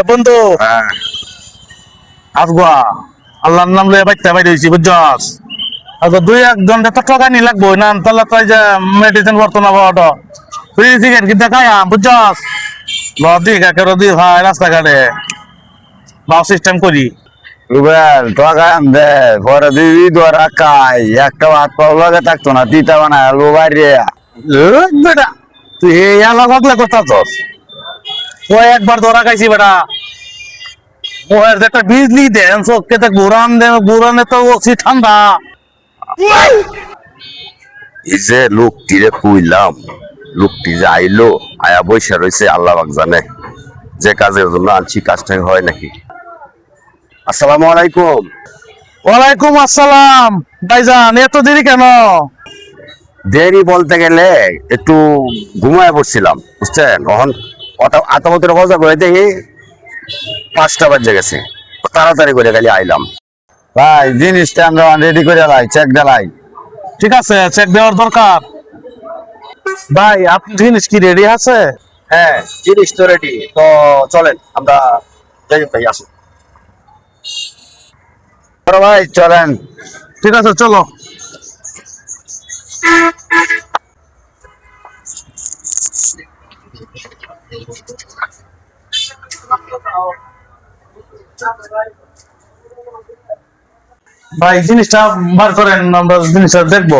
বন্ধু হ্যাঁ আসবা আল্লাহর নাম লয়ে বাইতে বাইরেছি বুঝছস আচ্ছা 2-1 ঘন্টা তো টাকা নি লাগবো না তাহলে তো যে মেডিসিন বর্তন হবো তুই সিগারেট কিনতে খাইয়াম বুঝছস লদি কাকে রদি ভাই রাস্তাঘাটে বাউ সিস্টেম করি রুবেল টাকা দে পরে দিবি ধরা খাই একটা হাত পাও লাগে থাকতো না তিতা বানায় আলু বাইরে বেটা তুই এই আলাদা কথা চস ও একবার ধরা খাইছি বেটা ও একটা বিজলি দেন চোখকে তো ঘুরানে তো ওসি ঠান্ডা এই যে লোকটিরে কইলাম লোকটি যে আইলো আয়া বৈশা রয়েছে আল্লাহ পাক জানে যে কাজের জন্য আনছি কাজটা হয় নাকি। আসসালামু আলাইকুম। ওয়ালাইকুম আসসালাম ভাইজান এত দেরি কেন দেরি বলতে গেলে একটু ঘুমায় পড়ছিলাম বুঝছেন তখন আতামতের কথা করে দেখি 5টা বাজে গেছে তাড়াতাড়ি করে খালি আইলাম। ভাই জিনিসটা আমরা রেডি করে লাই চেক দেলাই। ঠিক আছে চেক দেওয়ার দরকার ভাই আপনি জিনিস কি রেডি আছে হ্যাঁ জিনিস তো রেডি তো চলেন আমরা যাই ভাই আসুন। বড় ভাই চলেন। ঠিক আছে চলো ভাই জিনিসটা বার করেন আমরা জিনিসটা দেখবো